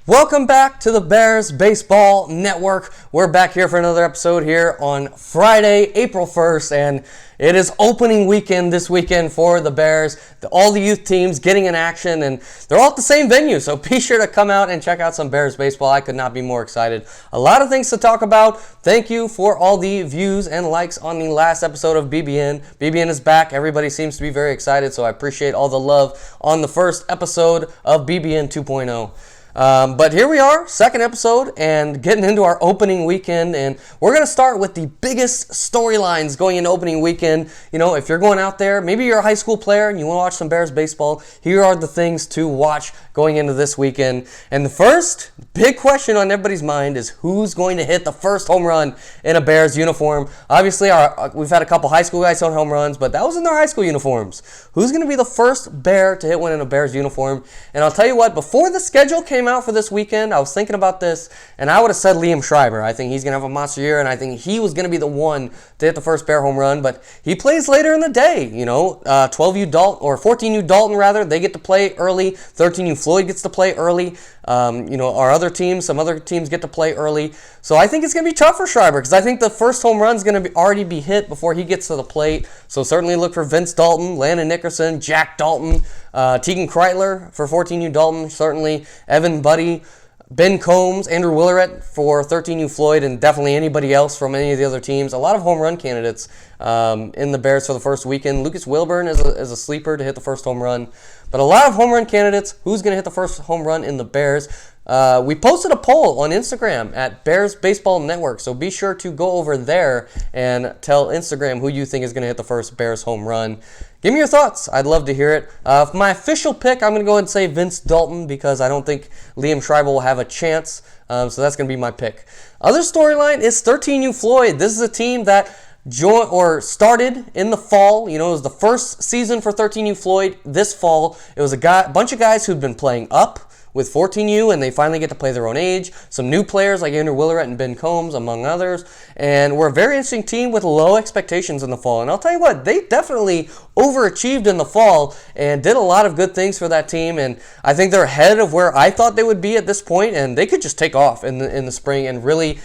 Welcome back to the Bears Baseball Network. We're back here for another episode here on Friday, April 1st, and it is opening weekend this weekend for the Bears. All the youth teams getting in action, and they're all at the same venue, so be sure to come out and check out some Bears baseball. I could not be more excited. A lot of things to talk about. Thank you for all the views and likes on the last episode of BBN. BBN is back. Everybody seems to be very excited, so I appreciate all the love on the first episode of BBN 2.0. But here we are, second episode, and getting into our opening weekend, and we're going to start with the biggest storylines going into opening weekend. You know, if you're going out there, maybe you're a high school player and you want to watch some Bears baseball, here are the things to watch going into this weekend. And the first big question on everybody's mind is who's going to hit the first home run in a Bears uniform. Obviously, we've had a couple high school guys on home runs, but that was in their high school uniforms. Who's going to be the first Bear to hit one in a Bears uniform? And I'll tell you what, before the schedule came out for this weekend, I was thinking about this, and I would have said Liam Schreiber. I think he's going to have a monster year, and I think he was going to be the one to hit the first Bear home run, but he plays later in the day. You know, 12U Dalton, or 14U Dalton rather, they get to play early. 13U Floyd gets to play early. Our other teams, some other teams get to play early. So I think it's going to be tough for Schreiber because I think the first home run is going to already be hit before he gets to the plate. So certainly look for Vince Dalton, Landon Nickerson, Jack Dalton, Tegan Kreitler for 14U Dalton, certainly Evan Buddy, Ben Combs, Andrew Willeret for 13U Floyd, and definitely anybody else from any of the other teams. A lot of home run candidates in the Bears for the first weekend. Lucas Wilburn is a sleeper to hit the first home run. But a lot of home run candidates. Who's going to hit the first home run in the Bears? We posted a poll on Instagram at Bears Baseball Network, so be sure to go over there and tell Instagram who you think is going to hit the first Bears home run. Give me your thoughts. I'd love to hear it. For my official pick, I'm going to go ahead and say Vince Dalton because I don't think Liam Schreiber will have a chance, so that's going to be my pick. Other storyline is 13U Floyd. This is a team that started in the fall. You know, it was the first season for 13U Floyd this fall. It was a bunch of guys who'd been playing up with 14U, and they finally get to play their own age. Some new players like Andrew Willeret and Ben Combs, among others. And we're a very interesting team with low expectations in the fall. And I'll tell you what, they definitely overachieved in the fall and did a lot of good things for that team. And I think they're ahead of where I thought they would be at this point, and they could just take off in the spring and really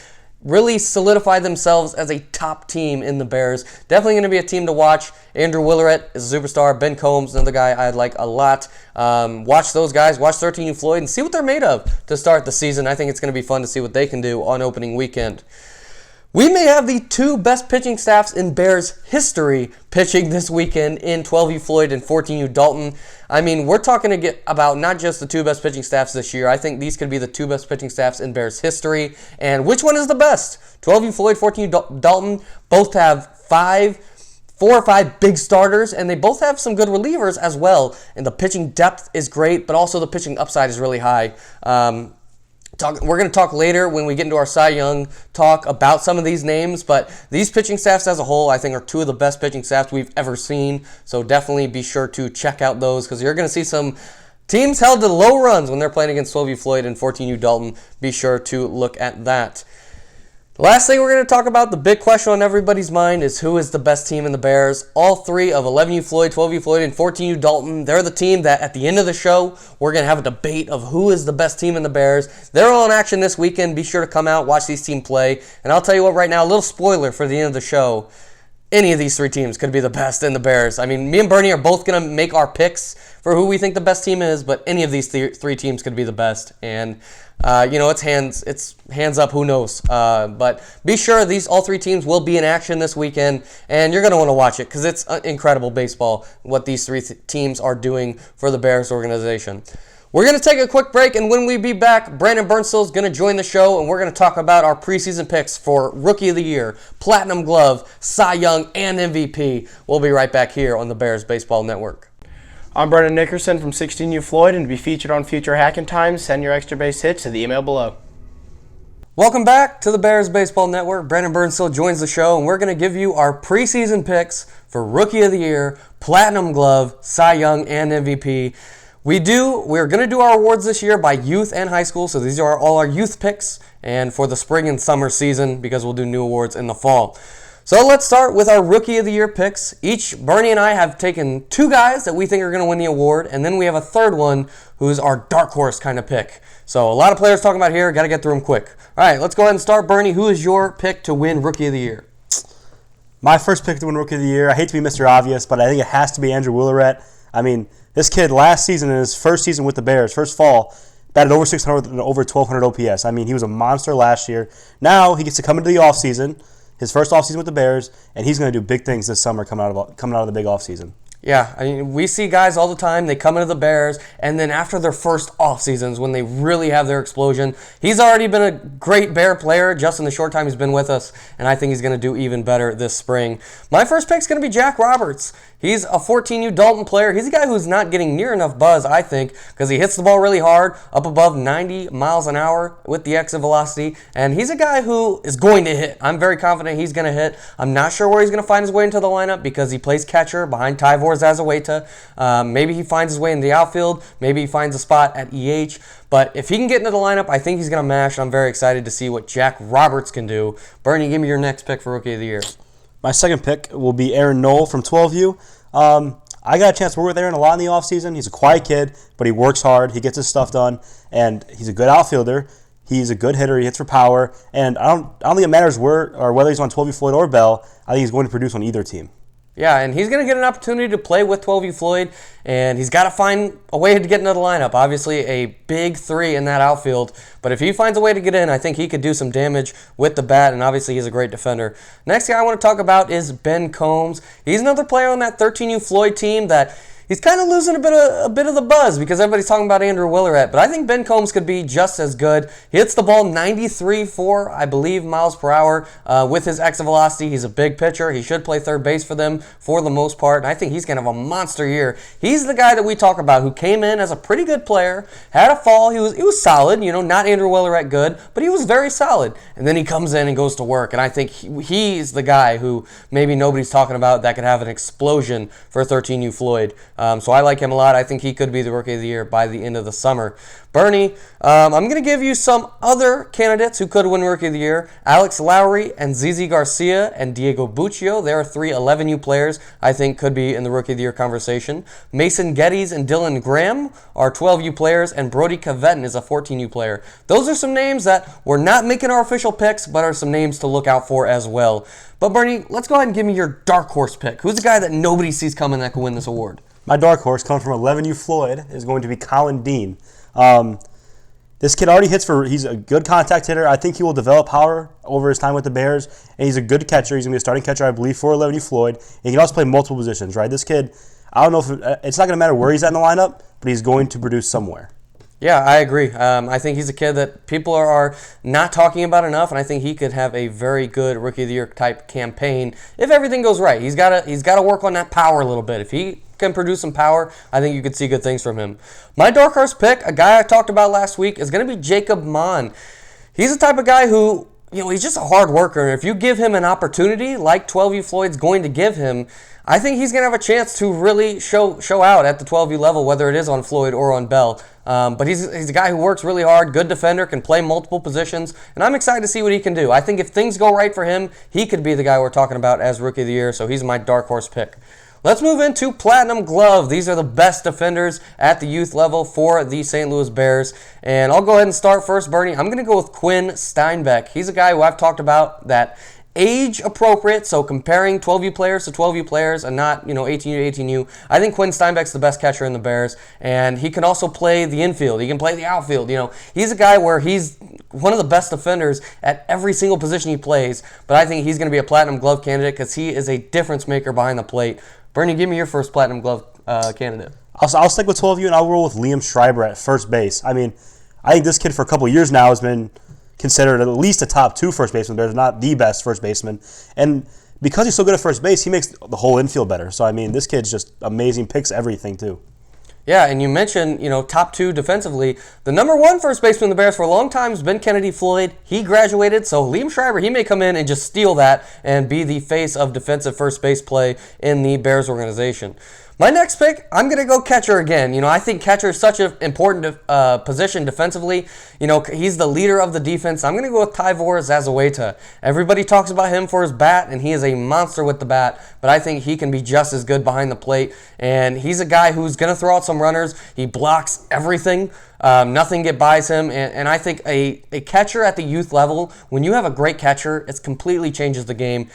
solidify themselves as a top team in the Bears. Definitely going to be a team to watch. Andrew Willeret is a superstar. Ben Combs, another guy I like a lot. Watch those guys. Watch 13U Floyd and see what they're made of to start the season. I think it's going to be fun to see what they can do on opening weekend. We may have the two best pitching staffs in Bears history pitching this weekend in 12U Floyd and 14U Dalton. I mean, we're talking about not just the two best pitching staffs this year. I think these could be the two best pitching staffs in Bears history. And which one is the best? 12U Floyd, 14U Dalton both have 4 or 5 big starters, and they both have some good relievers as well. And the pitching depth is great, but also the pitching upside is really high. We're going to talk later when we get into our Cy Young talk about some of these names, but these pitching staffs as a whole I think are two of the best pitching staffs we've ever seen, so definitely be sure to check out those because you're going to see some teams held to low runs when they're playing against 12U Floyd and 14U Dalton. Be sure to look at that. The last thing we're going to talk about, the big question on everybody's mind, is who is the best team in the Bears. All three of 11U Floyd, 12U Floyd, and 14U Dalton, they're the team that at the end of the show, we're going to have a debate of who is the best team in the Bears. They're all in action this weekend. Be sure to come out, watch these teams play. And I'll tell you what right now, a little spoiler for the end of the show. Any of these three teams could be the best in the Bears. I mean, me and Bernie are both going to make our picks for who we think the best team is, but any of these three teams could be the best. And it's hands up, who knows. But be sure all three teams will be in action this weekend, and you're going to want to watch it because it's incredible baseball, what these three teams are doing for the Bears organization. We're going to take a quick break, and when we be back, Brandon Burnstill is going to join the show, and we're going to talk about our preseason picks for Rookie of the Year, Platinum Glove, Cy Young, and MVP. We'll be right back here on the Bears Baseball Network. I'm Brendan Nickerson from 16U Floyd, and to be featured on future Hacking Times, send your extra base hits to the email below. Welcome back to the Bears Baseball Network. Brandon Burnstill joins the show, and we're going to give you our preseason picks for Rookie of the Year, Platinum Glove, Cy Young, and MVP. We're going to do our awards this year by youth and high school, so these are all our youth picks, and for the spring and summer season, because we'll do new awards in the fall. So let's start with our Rookie of the Year picks. Bernie and I have taken 2 guys that we think are going to win the award, and then we have a third one who is our dark horse kind of pick. So a lot of players talking about here. Got to get through them quick. All right, let's go ahead and start. Bernie, who is your pick to win Rookie of the Year? My first pick to win Rookie of the Year, I hate to be Mr. Obvious, but I think it has to be Andrew Willeret. I mean, this kid last season, in his first season with the Bears, first fall, batted over 600 and over 1,200 OPS. I mean, he was a monster last year. Now he gets to come into the offseason, his first offseason with the Bears, and he's going to do big things this summer coming out of the big offseason. Yeah, I mean, we see guys all the time, they come into the Bears, and then after their first off seasons, when they really have their explosion, he's already been a great Bear player just in the short time he's been with us, and I think he's going to do even better this spring. My first pick is going to be Jack Roberts. He's a 14U Dalton player. He's a guy who's not getting near enough buzz, I think, because he hits the ball really hard, up above 90 miles an hour with the exit velocity, and he's a guy who is going to hit. I'm very confident he's going to hit. I'm not sure where he's going to find his way into the lineup because he plays catcher behind Tyvor Zazaweta. Maybe he finds his way in the outfield. Maybe he finds a spot at EH. But if he can get into the lineup, I think he's going to mash. I'm very excited to see what Jack Roberts can do. Bernie, give me your next pick for Rookie of the Year. My second pick will be Aaron Noel from 12U. I got a chance to work with Aaron a lot in the offseason. He's a quiet kid, but he works hard. He gets his stuff done, and he's a good outfielder. He's a good hitter. He hits for power, and I don't think it matters where or whether he's on 12U Floyd or Bell. I think he's going to produce on either team. Yeah, and he's going to get an opportunity to play with 12U Floyd, and he's got to find a way to get into the lineup. Obviously, a big three in that outfield, but if he finds a way to get in, I think he could do some damage with the bat, and obviously he's a great defender. Next guy I want to talk about is Ben Combs. He's another player on that 13U Floyd team that he's kind of losing a bit of the buzz because everybody's talking about Andrew Willeret, but I think Ben Combs could be just as good. He hits the ball 93.4, I believe, miles per hour with his exit velocity. He's a big pitcher. He should play third base for them for the most part, and I think he's going to have a monster year. He's the guy that we talk about who came in as a pretty good player, had a fall. He was solid, not Andrew Willeret good, but he was very solid. And then he comes in and goes to work, and I think he's the guy who maybe nobody's talking about that could have an explosion for 13U Floyd. So I like him a lot. I think he could be the Rookie of the Year by the end of the summer. Bernie, I'm going to give you some other candidates who could win Rookie of the Year. Alex Lowry and ZZ Garcia and Diego Buccio. They are three 11U players I think could be in the Rookie of the Year conversation. Mason Geddes and Dylan Graham are 12U players, and Brody Cavetin is a 14U player. Those are some names that we're not making our official picks, but are some names to look out for as well. But Bernie, let's go ahead and give me your dark horse pick. Who's the guy that nobody sees coming that could win this award? My dark horse, coming from 11U Floyd, is going to be Colin Dean. This kid already he's a good contact hitter. I think he will develop power over his time with the Bears, and he's a good catcher. He's going to be a starting catcher, I believe, for 11U Floyd. And he can also play multiple positions, right? This kid, I don't know if it's not going to matter where he's at in the lineup, but he's going to produce somewhere. Yeah, I agree. I think he's a kid that people are not talking about enough, and I think he could have a very good Rookie of the Year type campaign if everything goes right. He's got to work on that power a little bit. If he can produce some power, I think you could see good things from him. My dark horse pick, a guy I talked about last week, is going to be Jacob Mon. He's the type of guy who, he's just a hard worker, and if you give him an opportunity like 12U Floyd's going to give him, I think he's going to have a chance to really show out at the 12U level, whether it is on Floyd or on Bell. But he's a guy who works really hard, good defender, can play multiple positions, and I'm excited to see what he can do. I think if things go right for him, he could be the guy we're talking about as Rookie of the Year, so he's my dark horse pick. Let's move into Platinum Glove. These are the best defenders at the youth level for the St. Louis Bears. And I'll go ahead and start first, Bernie. I'm going to go with Quinn Steinbeck. He's a guy who I've talked about that age appropriate, so comparing 12U players to 12U players and not, 18U to 18U. I think Quinn Steinbeck's the best catcher in the Bears, and he can also play the infield. He can play the outfield. He's a guy where he's one of the best defenders at every single position he plays, but I think he's going to be a Platinum Glove candidate because he is a difference maker behind the plate. Bernie, give me your first Platinum Glove candidate. I'll stick with 12U, and I'll roll with Liam Schreiber at first base. I mean, I think this kid for a couple of years now has been considered at least a top 2 first baseman. There's not the best first baseman. And because he's so good at first base, he makes the whole infield better. So, I mean, this kid's just amazing, picks everything, too. Yeah, and you mentioned, top 2 defensively. The number 1 first baseman in the Bears for a long time has been Kennedy Floyd. He graduated, so Liam Schreiber, he may come in and just steal that and be the face of defensive first base play in the Bears organization. My next pick, I'm going to go catcher again. I think catcher is such an important position defensively. He's the leader of the defense. I'm going to go with Tyvor Zazaweta. Everybody talks about him for his bat, and he is a monster with the bat, but I think he can be just as good behind the plate, and he's a guy who's going to throw out some runners. He blocks everything. Nothing get buys him, and I think a catcher at the youth level, when you have a great catcher, it completely changes the game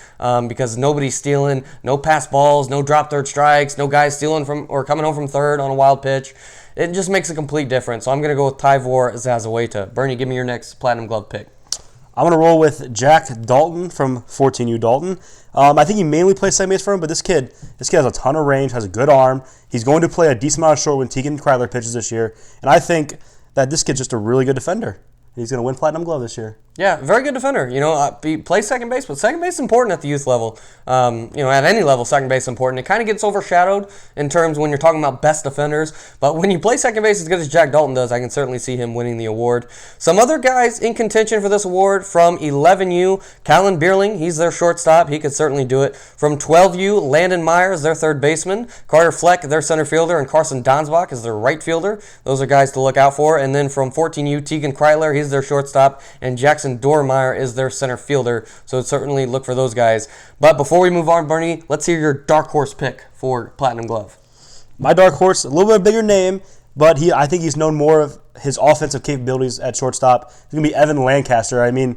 because nobody's stealing, no pass balls, no drop third strikes, no guys stealing from or coming home from third on a wild pitch. It just makes a complete difference. So I'm going to go with Tyvor Zazaweta. Bernie, give me your next Platinum Glove pick. I'm going to roll with Jack Dalton from 14U Dalton. I think he mainly plays second base for him, but this kid has a ton of range, has a good arm. He's going to play a decent amount of short when Tegan Kryler pitches this year. And I think that this kid's just a really good defender. He's going to win Platinum Glove this year. Yeah, very good defender. He plays second base, but second base is important at the youth level. At any level, second base is important. It kind of gets overshadowed in terms when you're talking about best defenders. But when you play second base as good as Jack Dalton does, I can certainly see him winning the award. Some other guys in contention for this award from 11U, Callan Bierling, he's their shortstop. He could certainly do it. From 12U, Landon Myers, their third baseman. Carter Fleck, their center fielder. And Carson Donsbach is their right fielder. Those are guys to look out for. And then from 14U, Tegan Kryler, he's their shortstop. And Jackson Dormeyer is their center fielder, so certainly look for those guys. But before we move on, Bernie, let's hear your dark horse pick for Platinum Glove. My dark horse, a little bit bigger name, but I think he's known more of his offensive capabilities at shortstop. It's going to be Evan Lancaster. I mean,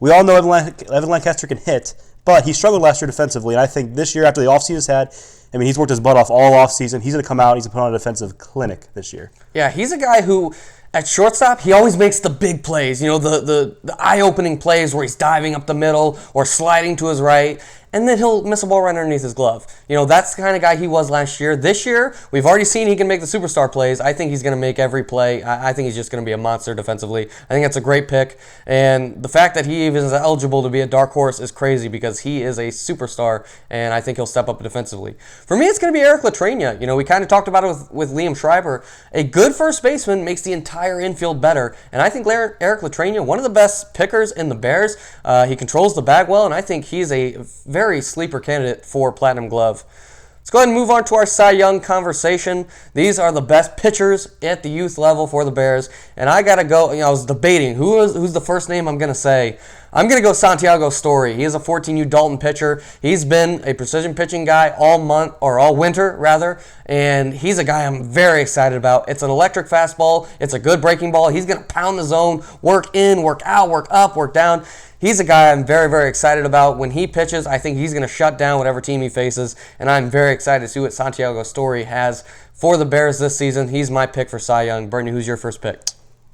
we all know Evan Lancaster can hit, but he struggled last year defensively, and I think this year after the offseason he's had, he's worked his butt off all offseason. He's going to come out, he's going to put on a defensive clinic this year. Yeah, he's a guy who, at shortstop, he always makes the big plays, the eye-opening plays where he's diving up the middle or sliding to his right, and then he'll miss a ball right underneath his glove. That's the kind of guy he was last year. This year, we've already seen he can make the superstar plays. I think he's going to make every play. I think he's just going to be a monster defensively. I think that's a great pick, and the fact that he even is eligible to be a dark horse is crazy because he is a superstar, and I think he'll step up defensively. For me, it's going to be Eric Latrina. We kind of talked about it with Liam Schreiber. A good first baseman makes the entire infield better, and I think Eric Latrina, one of the best pickers in the Bears. He controls the bag well, and I think he's a very sleeper candidate for Platinum Glove. Let's go ahead and move on to our Cy Young conversation. These are the best pitchers at the youth level for the Bears, and I gotta go. I was debating who's the first name I'm gonna say. I'm going to go Santiago Story. He is a 14U Dalton pitcher. He's been a precision pitching guy all winter, rather, and he's a guy I'm very excited about. It's an electric fastball. It's a good breaking ball. He's going to pound the zone, work in, work out, work up, work down. He's a guy I'm very, very excited about. When he pitches, I think he's going to shut down whatever team he faces, and I'm very excited to see what Santiago Story has for the Bears this season. He's my pick for Cy Young. Bernie, who's your first pick?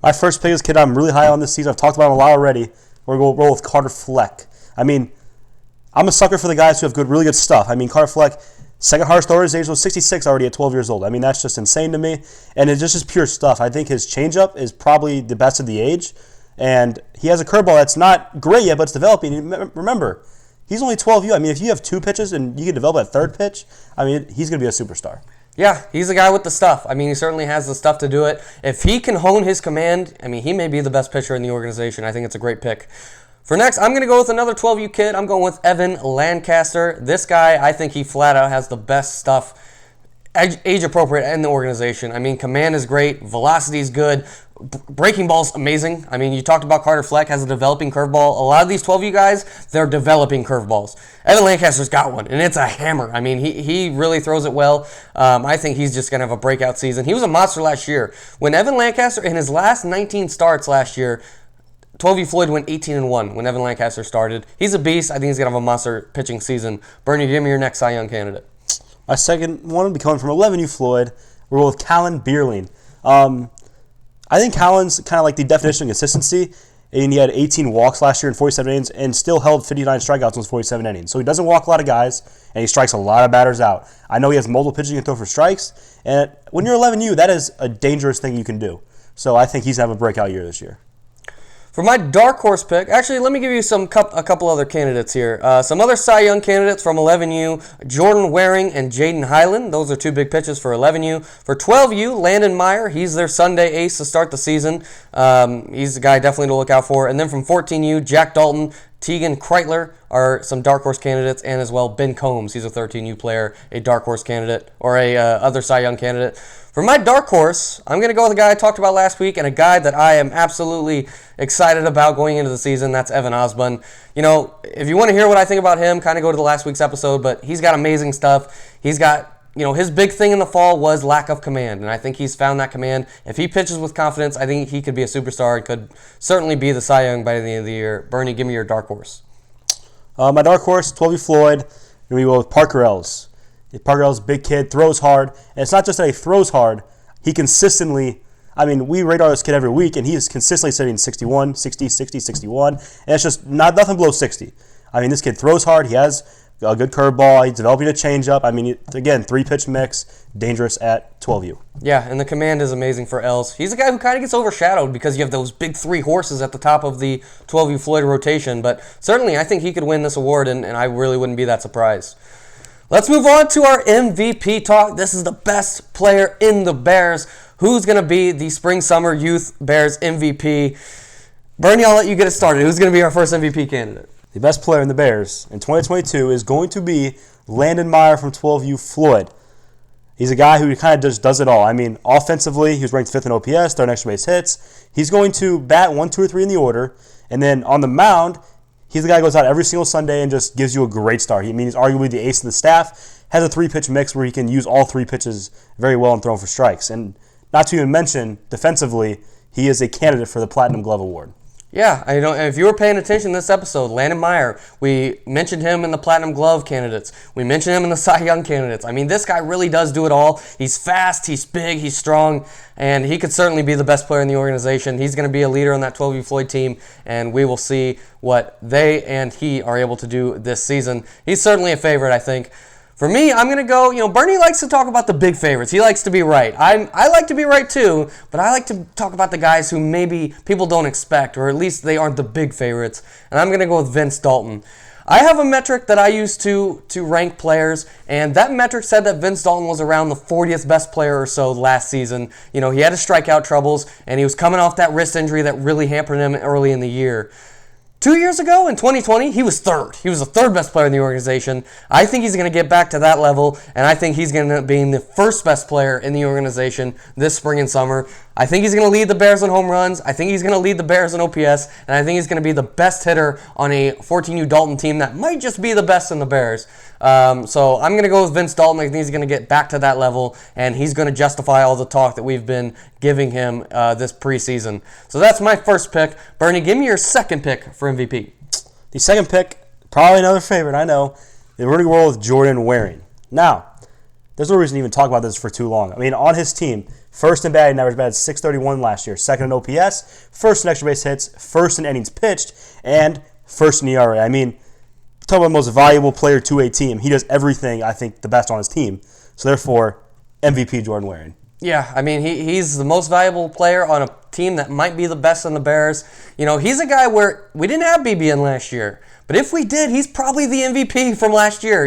My first pick is a kid I'm really high on this season. I've talked about him a lot already. We're going to roll with Carter Fleck. I'm a sucker for the guys who have really good stuff. Carter Fleck, second hardest thrower his age, was 66 already at 12 years old. That's just insane to me, and it's just pure stuff. I think his changeup is probably the best of the age, and he has a curveball that's not great yet, but it's developing. Remember, he's only 12U. If you have two pitches and you can develop at third pitch, he's going to be a superstar. Yeah, he's a guy with the stuff. He certainly has the stuff to do it. If he can hone his command, he may be the best pitcher in the organization. I think it's a great pick. For next, I'm going to go with another 12U kid. I'm going with Evan Lancaster. This guy, I think he flat out has the best stuff, age appropriate in the organization. Command is great, velocity is good, breaking ball's amazing. You talked about Carter Fleck has a developing curveball. A lot of these 12U guys, they're developing curveballs. Evan Lancaster's got one, and it's a hammer. He really throws it well. I think he's just going to have a breakout season. He was a monster last year. When Evan Lancaster, in his last 19 starts last year, 12U Floyd went 18-1 when Evan Lancaster started. He's a beast. I think he's going to have a monster pitching season. Bernie, give me your next Cy Young candidate. My second one will be coming from 11U Floyd. We're going with Callan Bierling. I think Callan's kind of like the definition of consistency, and he had 18 walks last year in 47 innings and still held 59 strikeouts in those 47 innings. So he doesn't walk a lot of guys, and he strikes a lot of batters out. I know he has multiple pitches he can throw for strikes, and when you're 11U, that is a dangerous thing you can do. So I think he's going to have a breakout year this year. For my dark horse pick, actually, let me give you a couple other candidates here. Some other Cy Young candidates from 11U, Jordan Waring and Jaden Hyland. Those are two big pitches for 11U. For 12U, Landon Meyer. He's their Sunday ace to start the season. He's a guy definitely to look out for. And then from 14U, Jack Dalton, Tegan Kreitler are some dark horse candidates, and as well Ben Combs. He's a 13U player, a dark horse candidate, or a other Cy Young candidate. For my dark horse, I'm going to go with a guy I talked about last week and a guy that I am absolutely excited about going into the season. That's Evan Osborne. If you want to hear what I think about him, kind of go to the last week's episode, but he's got amazing stuff. He's got his big thing in the fall was lack of command, and I think he's found that command. If he pitches with confidence, I think he could be a superstar and could certainly be the Cy Young by the end of the year. Bernie, give me your dark horse. My dark horse, 12U Floyd, and we go with Parker Ells. Parker Ells, big kid, throws hard, and it's not just that he throws hard. He consistently, we radar this kid every week, and he is consistently sitting 61, 60, 60, 61, and it's just nothing below 60. This kid throws hard. He has a good curveball. He's developing a changeup. Again, 3-pitch mix, dangerous at 12U. Yeah, and the command is amazing for Els. He's a guy who kind of gets overshadowed because you have those big 3 horses at the top of the 12U Floyd rotation, but certainly I think he could win this award, and I really wouldn't be that surprised. Let's move on to our MVP talk. This is the best player in the Bears. Who's going to be the Spring-Summer Youth Bears MVP? Bernie, I'll let you get it started. Who's going to be our first MVP candidate? The best player in the Bears in 2022 is going to be Landon Meyer from 12U Floyd. He's a guy who kind of just does it all. Offensively, he was ranked 5th in OPS, 3rd in extra base hits. He's going to bat 1, 2, or 3 in the order. And then on the mound, he's the guy who goes out every single Sunday and just gives you a great start. He's arguably the ace of the staff, has a 3-pitch mix where he can use all 3 pitches very well and throw them for strikes. And not to even mention, defensively, he is a candidate for the Platinum Glove Award. Yeah, if you were paying attention to this episode, Landon Meyer, we mentioned him in the Platinum Glove candidates. We mentioned him in the Cy Young candidates. This guy really does do it all. He's fast, he's big, he's strong, and he could certainly be the best player in the organization. He's going to be a leader on that 12U Floyd team, and we will see what they and he are able to do this season. He's certainly a favorite, I think. For me, I'm going to go, Bernie likes to talk about the big favorites. He likes to be right. I like to be right too, but I like to talk about the guys who maybe people don't expect, or at least they aren't the big favorites. And I'm going to go with Vince Dalton. I have a metric that I use to rank players, and that metric said that Vince Dalton was around the 40th best player or so last season. He had his strikeout troubles, and he was coming off that wrist injury that really hampered him early in the year. 2 years ago, in 2020, he was 3rd. He was the 3rd best player in the organization. I think he's going to get back to that level, and I think he's going to end up being the 1st best player in the organization this spring and summer. I think he's going to lead the Bears in home runs. I think he's going to lead the Bears in OPS, and I think he's going to be the best hitter on a 14U Dalton team that might just be the best in the Bears. So I'm going to go with Vince Dalton. I think he's going to get back to that level, and he's going to justify all the talk that we've been giving him this preseason. So that's my first pick. Bernie, give me your second pick for MVP. The second pick, probably another favorite, I know. We're going to roll with Jordan Waring. Now, there's no reason to even talk about this for too long. On his team, 1st in batting average, batted .631 last year, 2nd in OPS, 1st in extra base hits, 1st in innings pitched, and 1st in ERA. Talk about the most valuable player to a team. He does everything, I think, the best on his team. So therefore, MVP Jordan Waring. Yeah, he's the most valuable player on a team that might be the best in the Bears. He's a guy where we didn't have BBN last year. But if we did, he's probably the MVP from last year.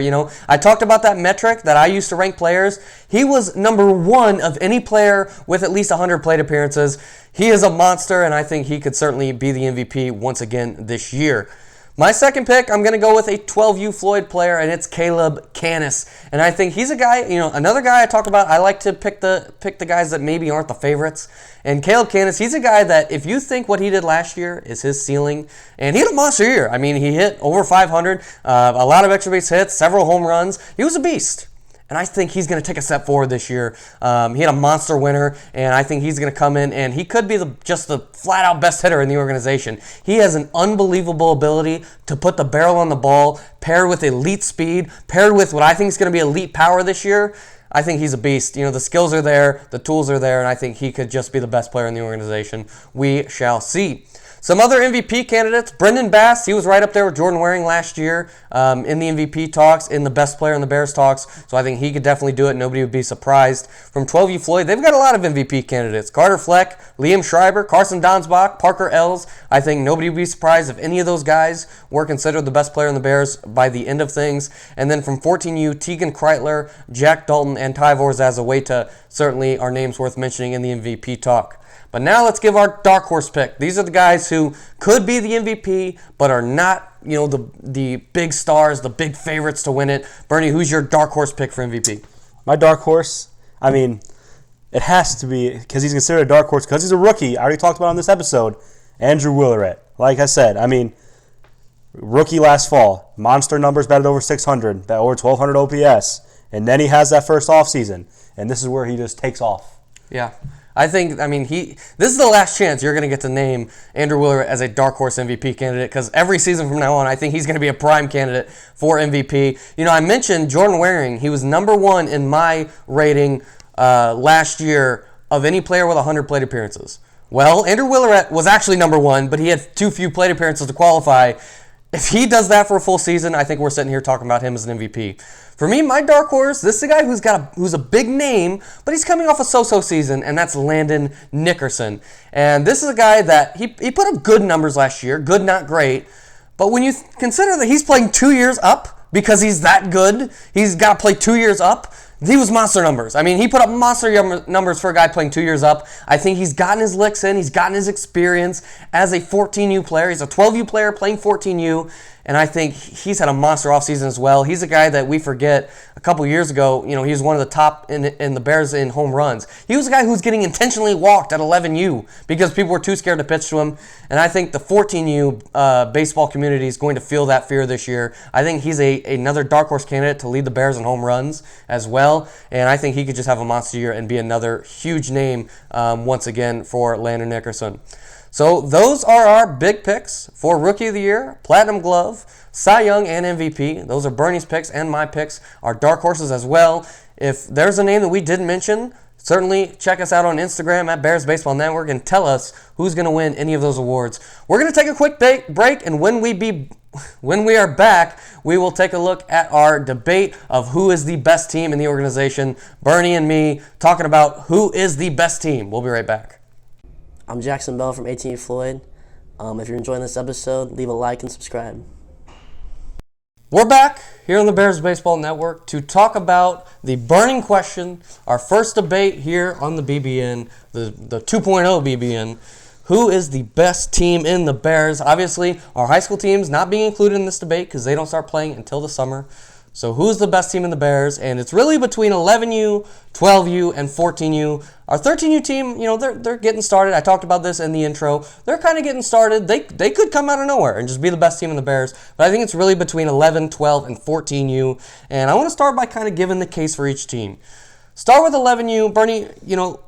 I talked about that metric that I used to rank players. He was number 1 of any player with at least 100 plate appearances. He is a monster, and I think he could certainly be the MVP once again this year. My second pick, I'm going to go with a 12U Floyd player, and it's Caleb Canis. And I think he's a guy, another guy I talk about. I like to pick the guys that maybe aren't the favorites. And Caleb Canis, he's a guy that if you think what he did last year is his ceiling, and he had a monster year. He hit over 500, a lot of extra base hits, several home runs. He was a beast. And I think he's going to take a step forward this year. He had a monster winner, and I think he's going to come in, and he could be just the flat-out best hitter in the organization. He has an unbelievable ability to put the barrel on the ball, paired with elite speed, paired with what I think is going to be elite power this year. I think he's a beast. The skills are there, the tools are there, and I think he could just be the best player in the organization. We shall see. Some other MVP candidates, Brendan Bass, he was right up there with Jordan Waring last year in the MVP talks, in the best player in the Bears talks, so I think he could definitely do it. Nobody would be surprised. From 12U Floyd, they've got a lot of MVP candidates. Carter Fleck, Liam Schreiber, Carson Donsbach, Parker Ells. I think nobody would be surprised if any of those guys were considered the best player in the Bears by the end of things. And then from 14U, Tegan Kreitler, Jack Dalton, and Tyvor Zazaweta certainly are names worth mentioning in the MVP talk. But now let's give our dark horse pick. These are the guys who could be the MVP, but are not, the big stars, the big favorites to win it. Bernie, who's your dark horse pick for MVP? My dark horse, it has to be, because he's considered a dark horse, because he's a rookie. I already talked about on this episode, Andrew Willerette. Like I said, rookie last fall, monster numbers, batted over 600, batted over 1,200 OPS, and then he has that first offseason, and this is where he just takes off. Yeah. I think, this is the last chance you're going to get to name Andrew Willerette as a dark horse MVP candidate, because every season from now on, I think he's going to be a prime candidate for MVP. I mentioned Jordan Waring. He was number one in my rating last year of any player with 100 plate appearances. Well, Andrew Willerette was actually number one, but he had too few plate appearances to qualify. If he does that for a full season, I think we're sitting here talking about him as an MVP. For me, my dark horse, this is a guy who's a big name, but he's coming off a so-so season, and that's Landon Nickerson. And this is a guy that he put up good numbers last year, good, not great. But when you consider that he's playing 2 years up because he's that good, he's got to play 2 years up. He was monster numbers. He put up monster numbers for a guy playing 2 years up. I think he's gotten his licks in. He's gotten his experience as a 14U player. He's a 12U player playing 14U, and I think he's had a monster offseason as well. He's a guy that we forget a couple years ago. He was one of the top in the Bears in home runs. He was a guy who was getting intentionally walked at 11U because people were too scared to pitch to him, and I think the 14U baseball community is going to feel that fear this year. I think he's another dark horse candidate to lead the Bears in home runs as well, and I think he could just have a monster year and be another huge name once again for Landon Nickerson. So those are our big picks for Rookie of the Year, Platinum Glove, Cy Young, and MVP. Those are Bernie's picks and my picks, our dark horses as well. If there's a name that we didn't mention, certainly check us out on Instagram at Bears Baseball Network and tell us who's going to win any of those awards. We're going to take a quick break, and when we are back, we will take a look at our debate of who is the best team in the organization. Bernie and me talking about who is the best team. We'll be right back. I'm Jackson Bell from 18U Floyd. If you're enjoying this episode, leave a like and subscribe. We're back here on the Bears Baseball Network to talk about the burning question, our first debate here on the BBN, the 2.0 BBN. Who is the best team in the Bears? Obviously, our high school teams not being included in this debate because they don't start playing until the summer. So who's the best team in the Bears? And it's really between 11U, 12U, and 14U. Our 13U team, they're getting started. I talked about this in the intro. They're kind of getting started. They could come out of nowhere and just be the best team in the Bears. But I think it's really between 11, 12, and 14U. And I want to start by kind of giving the case for each team. Start with 11U. Bernie,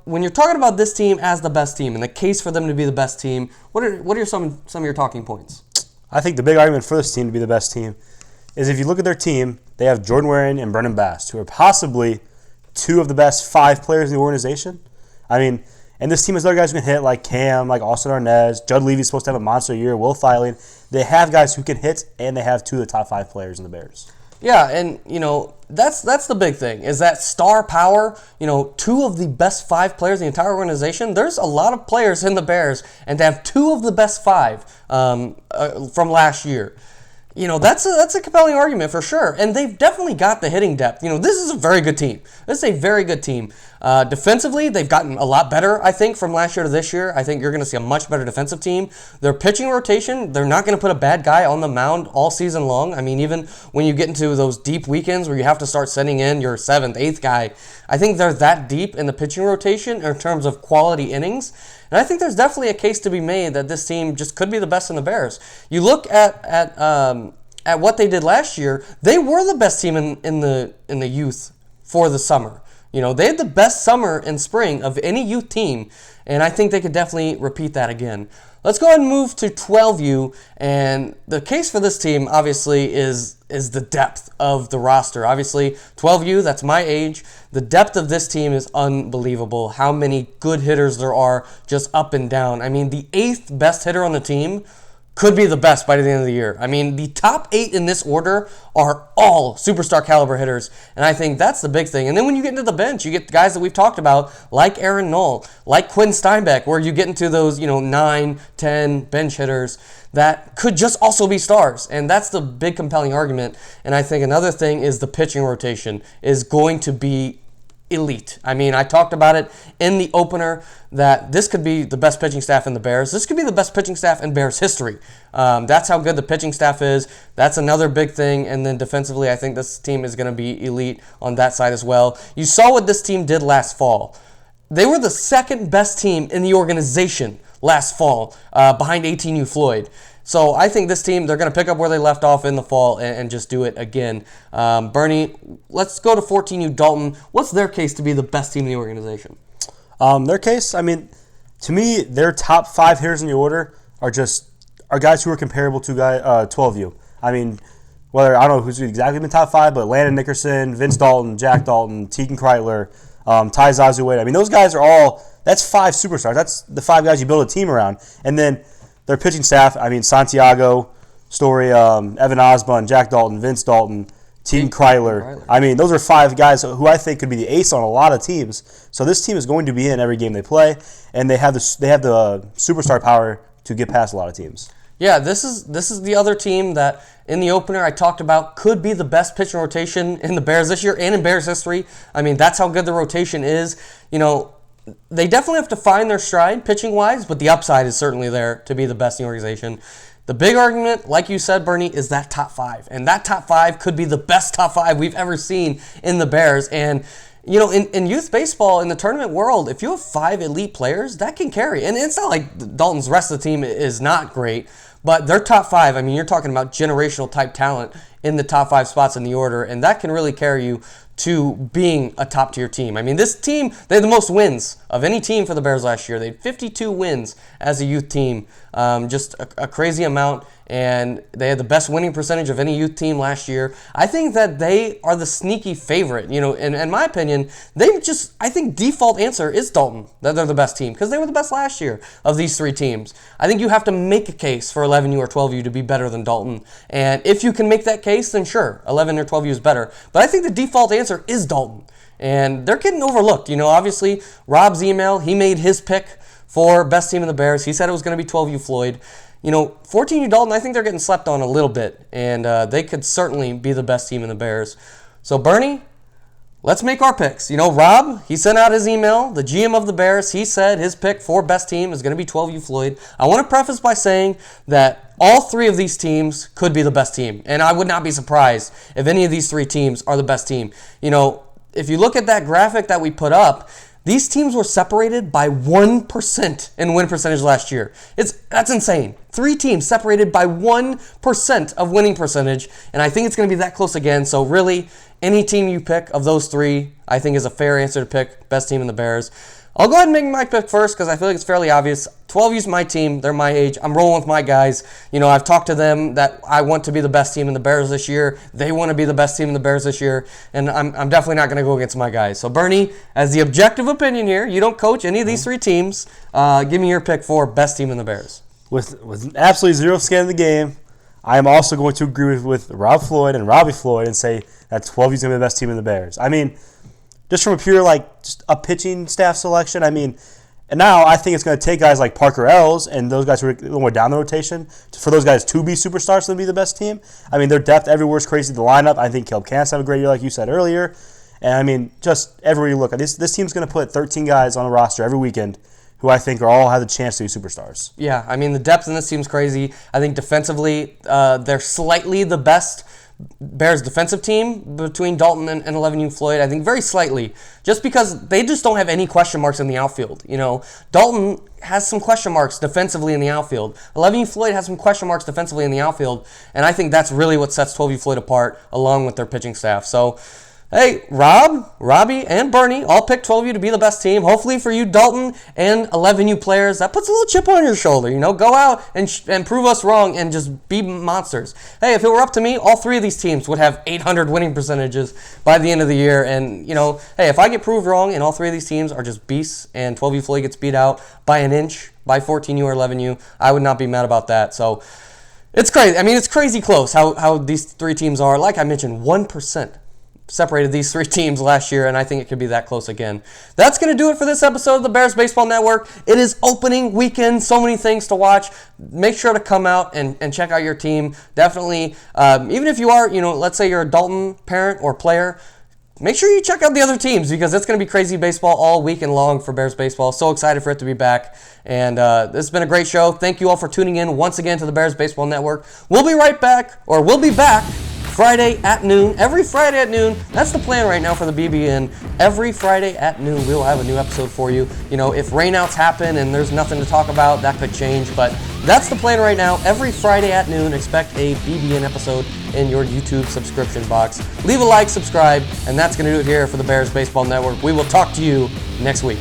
when you're talking about this team as the best team and the case for them to be the best team, what are some of your talking points? I think the big argument for this team to be the best team is if you look at their team, they have Jordan Waring and Brennan Bast, who are possibly two of the best 5 players in the organization. And this team has other guys who can hit, like Cam, like Austin Arnaz. Judd Levy's supposed to have a monster year. Will Filing. They have guys who can hit, and they have 2 of the top 5 players in the Bears. Yeah, and, that's the big thing, is that star power. 2 of the best 5 players in the entire organization. There's a lot of players in the Bears, and to have 2 of the best 5 from last year, that's a compelling argument for sure. And they've definitely got the hitting depth. This is a very good team. This is a very good team. Defensively, they've gotten a lot better, I think, from last year to this year. I think you're going to see a much better defensive team. Their pitching rotation, they're not going to put a bad guy on the mound all season long. Even when you get into those deep weekends where you have to start sending in your 7th, 8th guy, I think they're that deep in the pitching rotation in terms of quality innings. And I think there's definitely a case to be made that this team just could be the best in the Bears. You look at what they did last year, they were the best team in the youth for the summer. They had the best summer and spring of any youth team, and I think they could definitely repeat that again. Let's go ahead and move to 12U, and the case for this team, obviously, is the depth of the roster. Obviously, 12U, that's my age. The depth of this team is unbelievable, how many good hitters there are just up and down. The 8th best hitter on the team could be the best by the end of the year. The top 8 in this order are all superstar caliber hitters, and I think that's the big thing. And then when you get into the bench, you get the guys that we've talked about, like Aaron Knoll, like Quinn Steinbeck, where you get into those 9, 10 bench hitters that could just also be stars, and that's the big compelling argument. And I think another thing is the pitching rotation is going to be elite. I mean, I talked about it in the opener that this could be the best pitching staff in the Bears. This could be the best pitching staff in Bears history. That's how good the pitching staff is. That's another big thing. And then defensively, I think this team is going to be elite on that side as well. You saw what this team did last fall. They were the second best team in the organization last fall, behind 18U Floyd. So I think this team, they're going to pick up where they left off in the fall and just do it again. Bernie, let's go to 14U Dalton. What's their case to be the best team in the organization? Their case, I mean, to me, their top 5 hitters in the order are guys who are comparable to 12U. I mean, I don't know who's exactly in the top 5, but Landon Nickerson, Vince Dalton, Jack Dalton, Tegan Kreitler, Ty Zazuwade. I mean, those guys are all, that's 5 superstars. That's the 5 guys you build a team around. And then their pitching staff, I mean, Santiago, Story, Evan Osborne, Jack Dalton, Vince Dalton, Tegan Kreitler. I mean, those are 5 guys who I think could be the ace on a lot of teams. So this team is going to be in every game they play, and they have the superstar power to get past a lot of teams. Yeah, this is the other team that in the opener I talked about could be the best pitching rotation in the Bears this year and in Bears history. I mean, that's how good the rotation is. You know, they definitely have to find their stride pitching-wise, but the upside is certainly there to be the best in the organization. The big argument, like you said, Bernie, is that top 5. And that top 5 could be the best top 5 we've ever seen in the Bears. And, you know, in youth baseball, in the tournament world, if you have 5 elite players, that can carry. And it's not like Dalton's rest of the team is not great, but their top 5, I mean, you're talking about generational type talent in the top 5 spots in the order, and that can really carry you to being a top-tier team. I mean, this team, they had the most wins of any team for the Bears last year. They had 52 wins as a youth team, just a crazy amount, and they had the best winning percentage of any youth team last year. I think that they are the sneaky favorite. You know, in my opinion, I think default answer is Dalton, that they're the best team, because they were the best last year of these 3 teams. I think you have to make a case for 11U or 12U to be better than Dalton, and if you can make that case, then sure, 11 or 12U is better. But I think the default answer is Dalton, and they're getting overlooked. You know, obviously, Rob's email, he made his pick for best team in the Bears. He said it was going to be 12U Floyd. You know, 14U Dalton, I think they're getting slept on a little bit, and they could certainly be the best team in the Bears. So, Bernie, let's make our picks. You know, Rob, he sent out his email, the GM of the Bears. He said his pick for best team is going to be 12U Floyd. I want to preface by saying that all 3 of these teams could be the best team, and I would not be surprised if any of these 3 teams are the best team. You know, if you look at that graphic that we put up, these teams were separated by 1% in win percentage last year. That's insane. 3 teams separated by 1% of winning percentage, and I think it's going to be that close again. So really, any team you pick of those 3, I think is a fair answer to pick best team in the Bears. I'll go ahead and make my pick first because I feel like it's fairly obvious. 12U's my team. They're my age. I'm rolling with my guys. You know, I've talked to them that I want to be the best team in the Bears this year. They want to be the best team in the Bears this year, and I'm definitely not going to go against my guys. So, Bernie, as the objective opinion here, you don't coach any of these 3 teams. Give me your pick for best team in the Bears. With absolutely zero skin in the game, I am also going to agree with Rob Floyd and Robbie Floyd and say that 12U is going to be the best team in the Bears. I mean, just from a pure, just a pitching staff selection, I mean, and now I think it's going to take guys like Parker Ells and those guys who are a little more down the rotation for those guys to be superstars to be the best team. I mean, their depth everywhere is crazy. The lineup, I think Caleb Cants have a great year, like you said earlier. And, I mean, just everywhere you look, this team's going to put 13 guys on a roster every weekend who I think all have the chance to be superstars. Yeah, I mean, the depth in this team's crazy. I think defensively, they're slightly the best Bears defensive team between Dalton and 11U Floyd. I think very slightly, just because they just don't have any question marks in the outfield. You know, Dalton has some question marks defensively in the outfield. 11U Floyd has some question marks defensively in the outfield, and I think that's really what sets 12U Floyd apart, along with their pitching staff. So, hey, Rob, Robbie, and Bernie all picked 12U to be the best team. Hopefully for you, Dalton and 11U players, that puts a little chip on your shoulder. You know, go out and prove us wrong and just be monsters. Hey, if it were up to me, all 3 of these teams would have 800 winning percentages by the end of the year. And, you know, hey, if I get proved wrong and all 3 of these teams are just beasts and 12U Floyd gets beat out by an inch by 14U or 11U, I would not be mad about that. So it's crazy. I mean, it's crazy close how these 3 teams are. Like I mentioned, 1% separated these 3 teams last year, and I think it could be that close again. That's going to do it for this episode of the Bears Baseball Network. It is opening weekend, so many things to watch. Make sure to come out and check out your team. Definitely, even if you are, you know, let's say you're a Dalton parent or player, make sure you check out the other teams because it's going to be crazy baseball all weekend long for Bears baseball. So excited for it to be back. And this has been a great show. Thank you all for tuning in once again to the Bears Baseball Network. We'll be back Friday at noon. Every Friday at noon. That's the plan right now for the BBN. Every Friday at noon, we'll have a new episode for you. You know, if rainouts happen and there's nothing to talk about, that could change. But that's the plan right now. Every Friday at noon, expect a BBN episode in your YouTube subscription box. Leave a like, subscribe, and that's going to do it here for the Bears Baseball Network. We will talk to you next week.